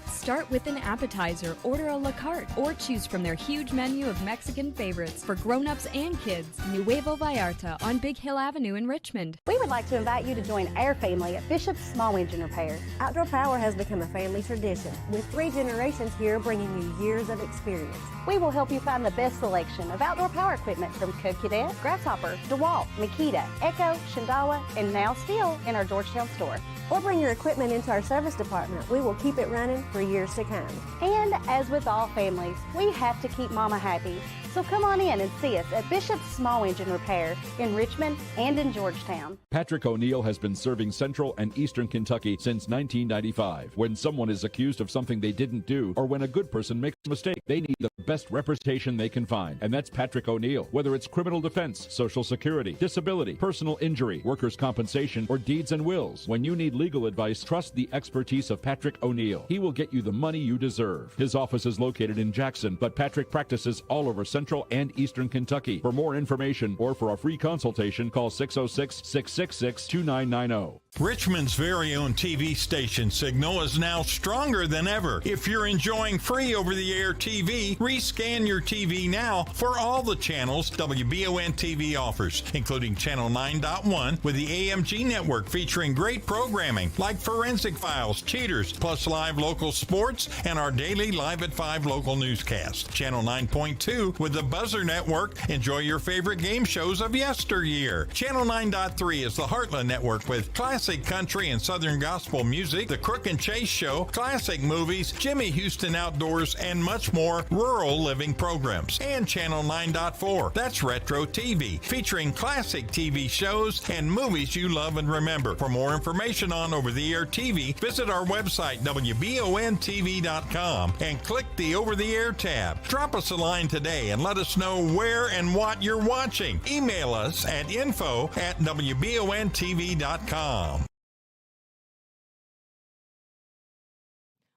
Start with an appetizer, order a la carte, or choose from their huge menu of Mexican favorites for grown-ups and kids. Nuevo Vallarta on Big Hill Avenue in Richmond. We would like to invite you to join our family at Bishop's Small Engine Repair. Outdoor Power has become a family tradition, with 3 generations here bringing you years of experience. We will help you find the best selection of outdoor power equipment from Code Cadet, Grasshopper, DeWalt, Makita, Echo, Shindawa, and now Steel in our Georgetown store. Or bring your equipment into our service department. We will keep it running for years to come. And as with all families, we have to keep Mama happy. So come on in and see us at Bishop's Small Engine Repair in Richmond and in Georgetown. Patrick O'Neill has been serving Central and Eastern Kentucky since 1995. When someone is accused of something they didn't do, or when a good person makes a mistake, they need the best representation they can find. And that's Patrick O'Neill. Whether it's criminal defense, Social Security, disability, personal injury, workers' compensation, or deeds and wills, when you need legal advice, trust the expertise of Patrick O'Neill. He will get you the money you deserve. His office is located in Jackson, but Patrick practices all over Central and Eastern Kentucky. For more information or for a free consultation, call 606-666-2990. Richmond's very own TV station signal is now stronger than ever. If you're enjoying free over-the-air TV, rescan your TV now for all the channels WBON TV offers, including Channel 9.1 with the AMG network featuring great programming like Forensic Files, Cheaters, plus live local sports and our daily Live at 5 local newscast. Channel 9.2 with the Buzzer Network. Enjoy your favorite game shows of yesteryear. Channel 9.3 is the Heartland Network with classic country and southern gospel music, The Crook and Chase Show, classic movies, Jimmy Houston Outdoors, and much more rural living programs. And Channel 9.4, that's Retro TV, featuring classic TV shows and movies you love and remember. For more information on over-the-air TV, visit our website, WBONTV.com, and click the Over-the-Air tab. Drop us a line today and let us know where and what you're watching. Email us at info@WBONTV.com.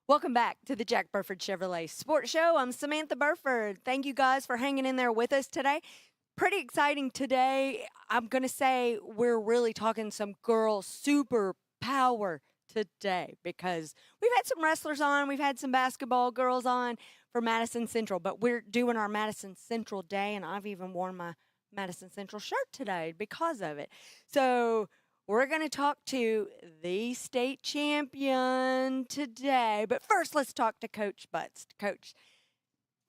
Welcome back to the Jack Burford Chevrolet Sports Show. I'm Samantha Burford. Thank you guys for hanging in there with us today. Pretty exciting today. I'm going to say we're really talking some girl super power today because we've had some wrestlers on, we've had some basketball girls on for Madison Central, but we're doing our Madison Central Day, and I've even worn my Madison Central shirt today because of it. So we're going to talk to the state champion today, but first let's talk to Coach Butts. Coach,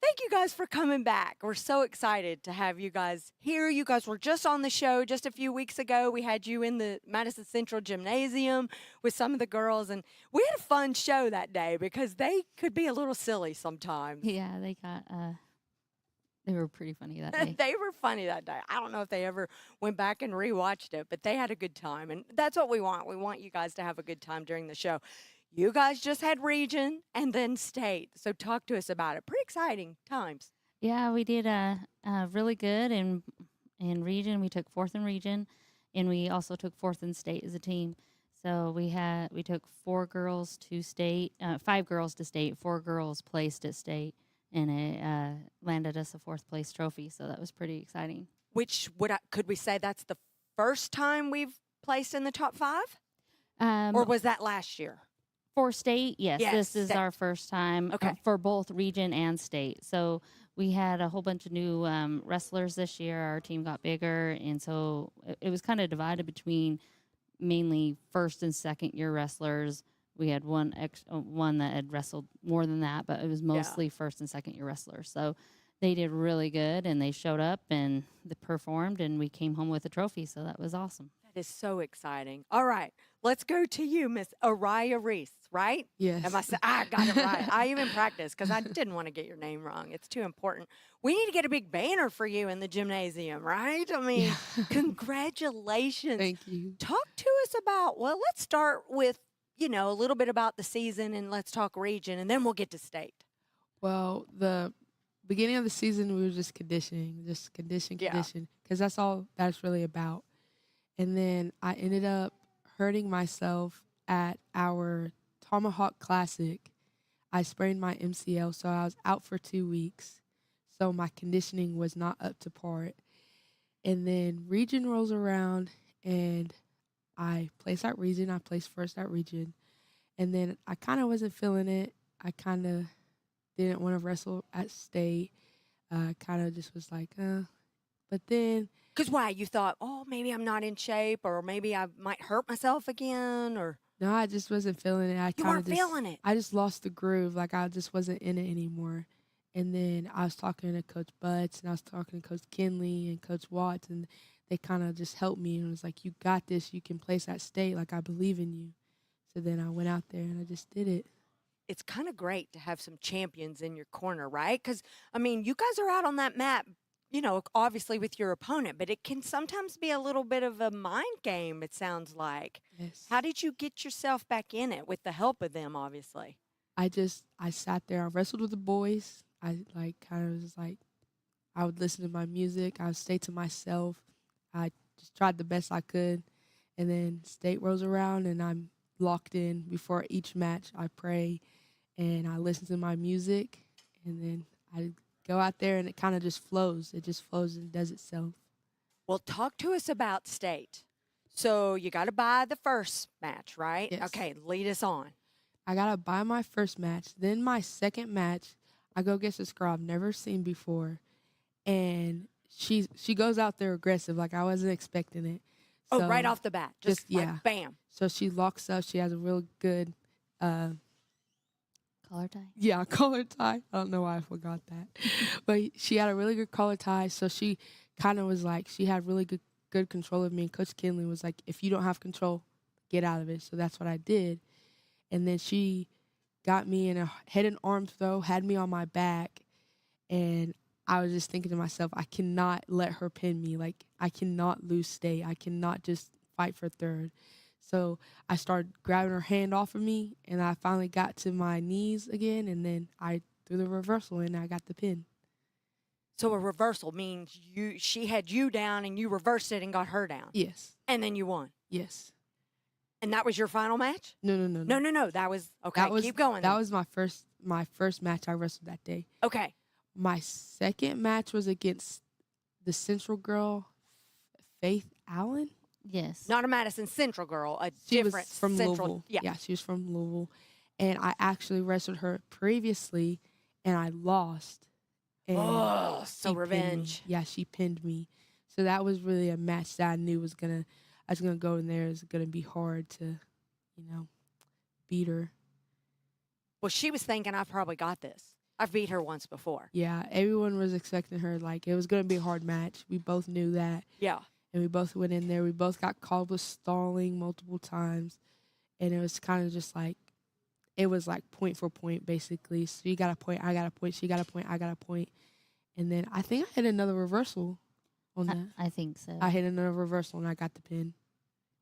thank you guys for coming back. We're so excited to have you guys here. You guys were just on the show just a few weeks ago. We had you in the Madison Central Gymnasium with some of the girls, and we had a fun show that day because they could be a little silly sometimes. Yeah, they were pretty funny that day. They were funny that day. I don't know if they ever went back and rewatched it, but they had a good time, and that's what we want. We want you guys to have a good time during the show. You guys just had region and then state, so talk to us about it. Pretty exciting times. Yeah, we did really good in region. We took 4th in region, and we also took 4th in state as a team. So we took 4 girls to state, 5 girls to state, 4 girls placed at state, and it landed us a 4th place trophy. So that was pretty exciting. Which could we say that's the first time we've placed in the top 5, or was that last year? For state, yes. This is our first time for both region and state. So we had a whole bunch of new wrestlers this year. Our team got bigger, and so it was kind of divided between mainly 1st and 2nd year wrestlers. We had one that had wrestled more than that, but it was mostly 1st and 2nd year wrestlers. So they did really good, and they showed up and they performed, and we came home with a trophy. So that was awesome. That is so exciting. All right, let's go to you, Miss Araya Reese, right? Yes. I got it right. I even practiced because I didn't want to get your name wrong. It's too important. We need to get a big banner for you in the gymnasium, right? I mean, congratulations. Thank you. Talk to us about, well, let's start with, a little bit about the season, and let's talk region, and then we'll get to state. Well, the beginning of the season, we were just conditioning, because that's all that's really about. And then I ended up hurting myself at our Tomahawk Classic. I sprained my MCL, so I was out for 2 weeks. So my conditioning was not up to par. And then region rolls around, and I place at region. I placed first at region. And then I kind of wasn't feeling it. I kind of didn't want to wrestle at state. Kind of just was like, But then... Because why? You thought, oh, maybe I'm not in shape, or maybe I might hurt myself again, or... No, I just wasn't feeling it. You weren't feeling it. I just lost the groove. Like, I just wasn't in it anymore. And then I was talking to Coach Butts, and I was talking to Coach Kinley and Coach Watts, and they kind of just helped me and was like, you got this. You can place at state. Like, I believe in you. So then I went out there, and I just did it. It's kind of great to have some champions in your corner, right? Because, I mean, you guys are out on that mat, obviously with your opponent, but it can sometimes be a little bit of a mind game, it sounds like. Yes. How did you get yourself back in it with the help of them, obviously? I sat there. I wrestled with the boys. I would listen to my music. I would stay to myself. I just tried the best I could. And then state rolls around, and I'm locked in. Before each match, I pray, and I listen to my music, and then I go out there, and it kind of just flows. It just flows and does itself. Well, talk to us about state. So you got to buy the first match, right? Yes. Okay, lead us on. I got to buy my first match. Then my second match, I go against this girl I've never seen before, and she goes out there aggressive. Like, I wasn't expecting it. Oh, So, right off the bat. Just like, bam. So she locks up. She has a real good collar tie. Yeah, collar tie. I don't know why I forgot that. But she had a really good collar tie. So she kind of was like, she had really good control of me. And Coach Kinley was like, if you don't have control, get out of it. So that's what I did. And then she got me in a head and arm throw, had me on my back. And I was just thinking to myself, I cannot let her pin me. Like, I cannot lose state. I cannot just fight for third. So I started grabbing her hand off of me, and I finally got to my knees again, and then I threw the reversal, and I got the pin. So a reversal means she had you down, and you reversed it and got her down. Yes. And then you won. Yes. And that was your final match? No. No. That was okay. Keep going. That was my first match I wrestled that day. Okay. My second match was against the Central girl, Faith Allen. Yes. Not a Madison Central girl, a She different was from Central. Louisville. Yeah. She was from Louisville. And I actually wrestled her previously, and I lost. And Oh, she so pinned me. revenge. Yeah, she pinned me. So that was really a match that I knew I was gonna go in there. It was gonna be hard to, beat her. Well, she was thinking, I've probably got this. I've beat her once before. Yeah, everyone was expecting her. Like, it was gonna be a hard match. We both knew that. Yeah. And we both went in there. We both got called with stalling multiple times. And it was kind of just like, it was like point for point, basically. So you got a point, I got a point, she got a point, I got a point. And then I think I hit another reversal on that. I think so. I hit another reversal and I got the pin.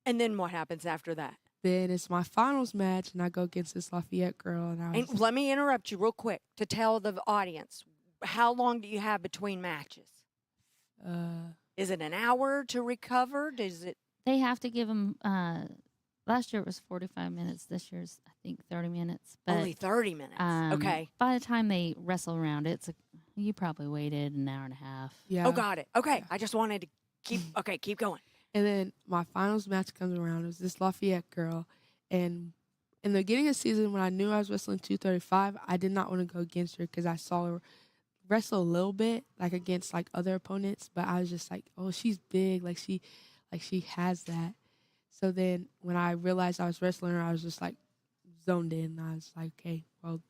And then what happens after that? Then it's my finals match, and I go against this Lafayette girl. And let me interrupt you real quick to tell the audience, how long do you have between matches? Is it an hour to recover? They have to give them. Last year it was 45 minutes. This year's I think 30 minutes. But, only 30 minutes. Okay. By the time they wrestle around, you probably waited an hour and a half. Yeah. Oh, got it. Okay. Yeah. I just wanted to keep going. And then my finals match comes around. It was this Lafayette girl. And in the beginning of the season, when I knew I was wrestling 235, I did not want to go against her because I saw her wrestle a little bit, like against like other opponents. But I was just like, oh, she's big. Like she has that. So then when I realized I was wrestling her, I was just like zoned in. I was like, okay, well,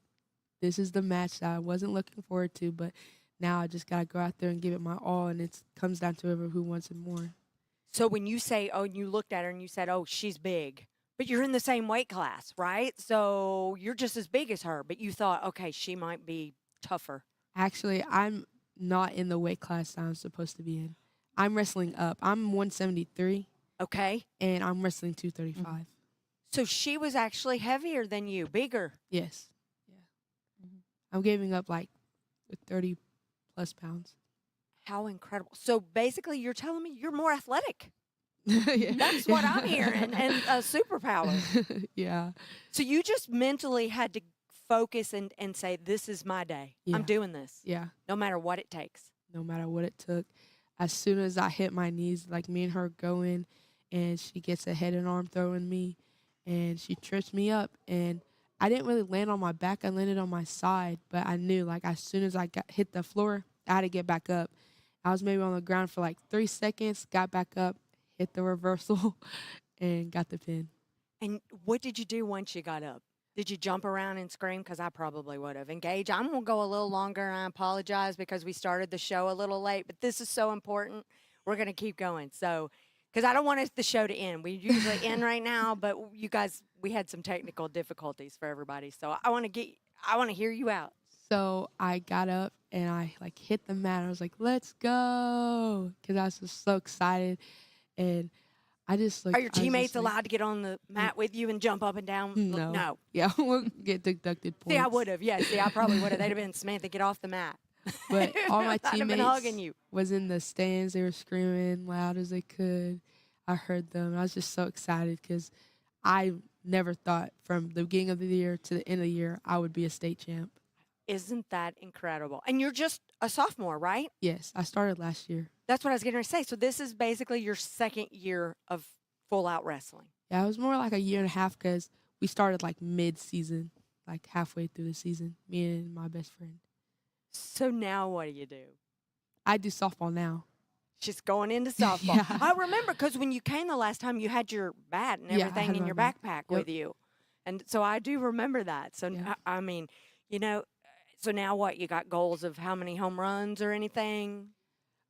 this is the match that I wasn't looking forward to, but now I just got to go out there and give it my all, and it comes down to who wants it more. So when you say, oh, you looked at her and you said, oh, she's big, but you're in the same weight class, right? So you're just as big as her, but you thought, okay, she might be tougher. Actually, I'm not in the weight class that I'm supposed to be in. I'm wrestling up. I'm 173. Okay. And I'm wrestling 235. Mm-hmm. So she was actually heavier than you, bigger. Yes. Yeah. Mm-hmm. I'm giving up like 30 plus pounds. How incredible. So basically you're telling me you're more athletic. Yeah. That's what I'm hearing, and a superpower. Yeah. So you just mentally had to focus and say, this is my day. Yeah. I'm doing this. Yeah. No matter what it takes. No matter what it took. As soon as I hit my knees, like me and her go in, and she gets a head and arm throwing me, and she trips me up. And I didn't really land on my back. I landed on my side, but I knew, like, as soon as I hit the floor, I had to get back up. I was maybe on the ground for like 3 seconds, got back up, hit the reversal, and got the pin. And what did you do once you got up? Did you jump around and scream? Because I probably would have. Engage, I'm going to go a little longer, and I apologize because we started the show a little late, but this is so important. We're going to keep going. So, because I don't want the show to end. We usually end right now, but you guys, we had some technical difficulties for everybody. So I want to hear you out. So I got up and I like hit the mat. I was like, let's go. Because I was just so excited. And I just like. Are your teammates allowed to get on the mat with you and jump up and down? No. Yeah, we'll get deducted points. See, I would have. Yeah, see, I probably would have. They'd have been, Samantha, get off the mat. But all my teammates hugging you. Was in the stands. They were screaming loud as they could. I heard them. I was just so excited because I never thought from the beginning of the year to the end of the year I would be a state champ. Isn't that incredible? And you're just a sophomore, right? Yes, I started last year. That's what I was going to say. So this is basically your second year of full-out wrestling. Yeah, it was more like a year and a half because we started like mid-season, like halfway through the season, me and my best friend. So now what do you do? I do softball now. She's going into softball. Yeah. I remember because when you came the last time, you had your bat and everything in your backpack with you. And so I do remember that. So, I mean, so now what? You got goals of how many home runs or anything?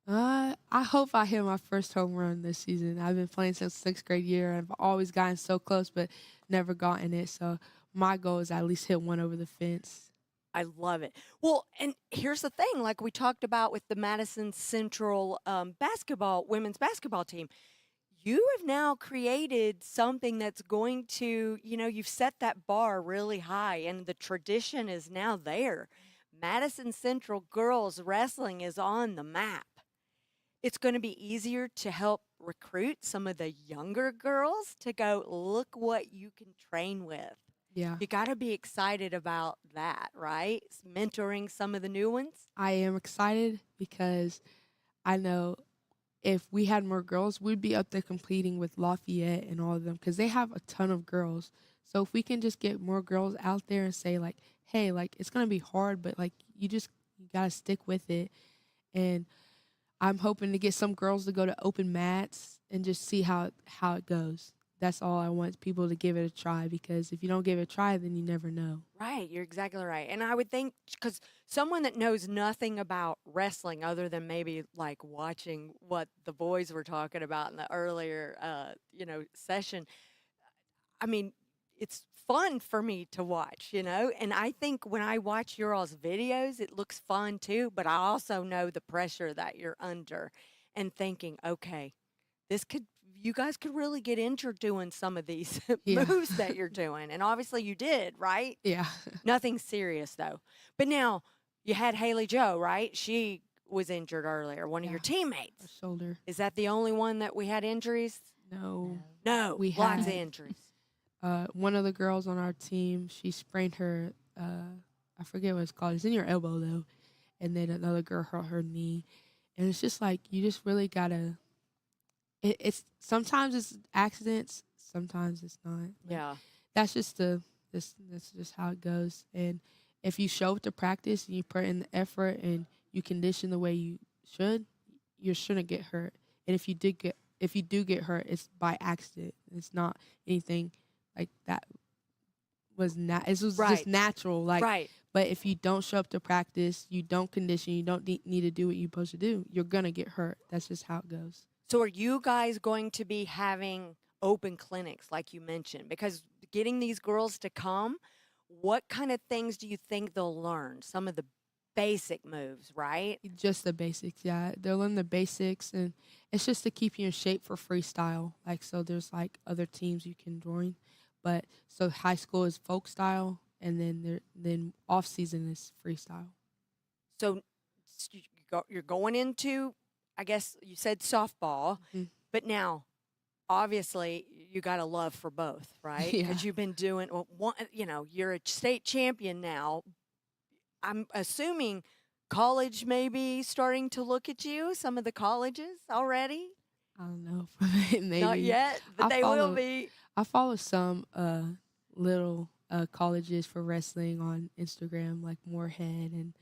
I hope I hit my first home run this season. I've been playing since 6th grade year. I've always gotten so close, but never gotten it. So my goal is at least hit one over the fence. I love it. Well, and here's the thing, like we talked about with the Madison Central women's basketball team, you have now created something that's going to, you've set that bar really high, and the tradition is now there. Madison Central girls wrestling is on the map. It's going to be easier to help recruit some of the younger girls to go, look what you can train with. Yeah. You got to be excited about that, right? Mentoring some of the new ones. I am excited because I know if we had more girls, we'd be up there competing with Lafayette and all of them because they have a ton of girls. So if we can just get more girls out there and say, like, hey, like, it's going to be hard, but, like, you got to stick with it. And I'm hoping to get some girls to go to open mats and just see how it goes. That's all I want, people to give it a try, because if you don't give it a try, then you never know. Right, you're exactly right. And I would think, because someone that knows nothing about wrestling other than maybe like watching what the boys were talking about in the earlier, session, I mean, it's fun for me to watch, and I think when I watch your all's videos, it looks fun too, but I also know the pressure that you're under and thinking, okay, you guys could really get injured doing some of these moves that you're doing. And obviously you did, right? Yeah. Nothing serious though. But now you had Haley Joe, right? She was injured earlier, one of your teammates. Her shoulder. Is that the only one that we had injuries? No. No, We lots of had injuries. one of the girls on our team, she sprained her, I forget what it's called. It's in your elbow, though. And then another girl hurt her knee. And it's just like, you just really got to, it's sometimes it's accidents, sometimes it's not. Yeah. That's just that's just how it goes. And if you show up to practice and you put in the effort and you condition the way you should, you shouldn't get hurt. And if you do get hurt, it's by accident. It's not anything like that was it was just natural. Like, right. But if you don't show up to practice, you don't condition, you don't need to do what you're supposed to do, you're gonna get hurt. That's just how it goes. So are you guys going to be having open clinics like you mentioned? Because getting these girls to come, what kind of things do you think they'll learn? Some of the basic moves, right? Just the basics, yeah. They'll learn the basics, and it's just to keep you in shape for freestyle. Like, so there's like other teams you can join, but so high school is folk style, and then off season is freestyle. So you're going into, I guess you said softball, but now obviously you got a love for both, right? Because you've been doing, you're a state champion now. I'm assuming college may be starting to look at you, some of the colleges already? I don't know. Maybe. Not yet, but they will be. I follow some little colleges for wrestling on Instagram, like Moorhead and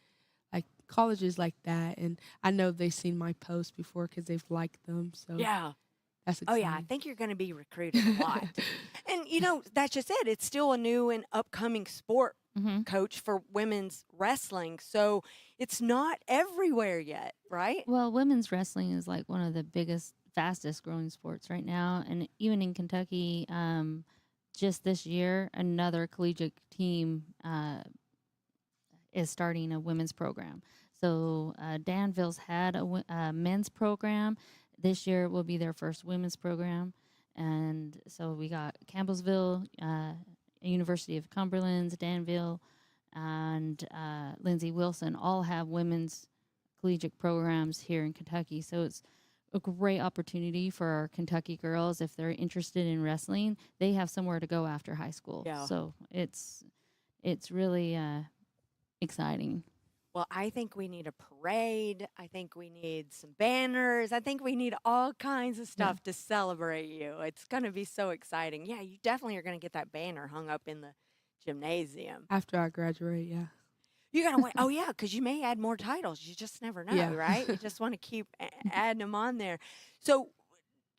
like colleges like that. And I know they've seen my posts before because they've liked them. So yeah. That's exciting. Oh, yeah, I think you're going to be recruited a lot. And, that's just it. It's still a new and upcoming sport, coach, for women's wrestling. So it's not everywhere yet, right? Well, women's wrestling is like one of the biggest, fastest growing sports right now. And even in Kentucky, just this year, another collegiate team is starting a women's program. So Danville's had a men's program. This year will be their first women's program. And so we got Campbellsville, University of Cumberland, Danville, and Lindsey Wilson all have women's collegiate programs here in Kentucky. So it's a great opportunity for our Kentucky girls. If they're interested in wrestling, they have somewhere to go after high school. Yeah. So it's really exciting. Well, I think we need a parade. I think we need some banners. I think we need all kinds of stuff to celebrate you. It's going to be so exciting. Yeah, you definitely are going to get that banner hung up in the gymnasium. After I graduate, yeah. You're going to wait. Oh, yeah, because you may add more titles. You just never know, right? You just want to keep adding them on there. So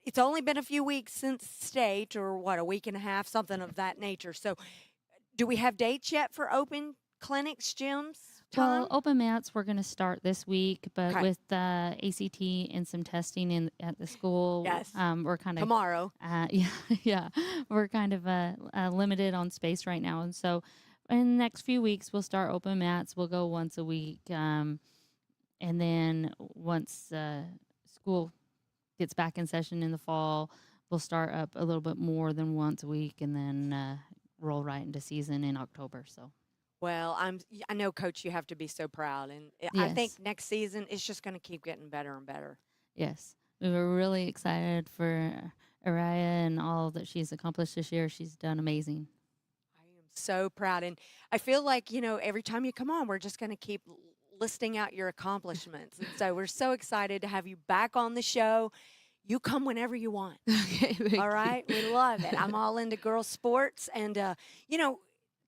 it's only been a few weeks since state, or what, a week and a half, something of that nature. So do we have dates yet for open clinics, gyms? Well, open mats we're going to start this week, but with ACT and some testing at the school, we're kind of tomorrow. We're kind of limited on space right now, and so in the next few weeks we'll start open mats. We'll go once a week, and then once school gets back in session in the fall, we'll start up a little bit more than once a week, and then roll right into season in October. So. Well, I know, Coach, you have to be so proud. And I think next season it's just going to keep getting better and better. Yes. We were really excited for Araya and all that she's accomplished this year. She's done amazing. I am so proud. And I feel like, every time you come on, we're just going to keep listing out your accomplishments. And so we're so excited to have you back on the show. You come whenever you want. Okay, All right? We love it. I'm all into girls' sports. And,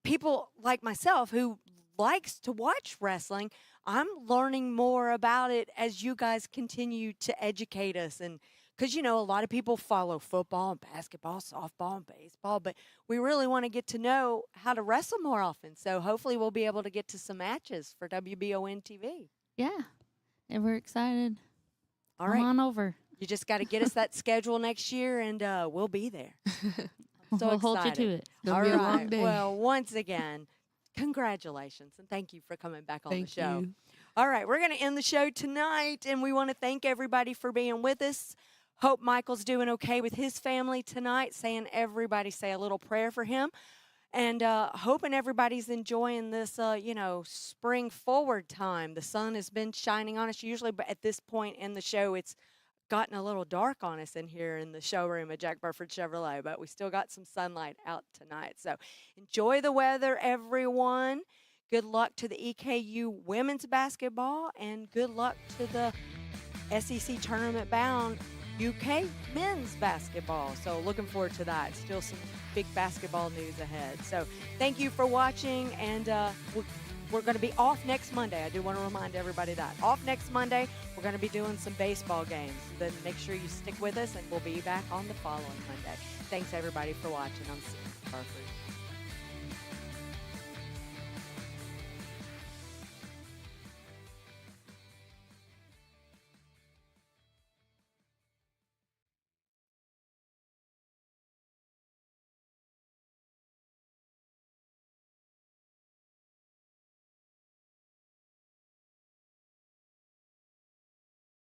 people like myself who likes to watch wrestling, I'm learning more about it as you guys continue to educate us. And because, a lot of people follow football and basketball, softball and baseball, but we really want to get to know how to wrestle more often. So hopefully we'll be able to get to some matches for WBON TV. Yeah, and we're excited. All Come right. on over. You just got to get us that schedule next year, and we'll be there. So we'll hold you excited. to it. It's gonna be a long right. day. Well, once again, congratulations, and thank you for coming back on Thank the show. you. All right, we're going to end the show tonight, and we want to thank everybody for being with us. Hope Michael's doing okay with his family tonight, saying everybody say a little prayer for him. And hoping everybody's enjoying this, spring forward time. The sun has been shining on us usually, but at this point in the show, it's gotten a little dark on us in here in the showroom at Jack Burford Chevrolet, but we still got some sunlight out tonight. So enjoy the weather, everyone. Good luck to the EKU women's basketball, and good luck to the SEC tournament bound UK men's basketball. So looking forward to that. Still some big basketball news ahead. So thank you for watching, and we're going to be off next Monday. I do want to remind everybody that. Off next Monday, we're going to be doing some baseball games. Then make sure you stick with us, and we'll be back on the following Monday. Thanks, everybody, for watching. I'm Samantha Burford.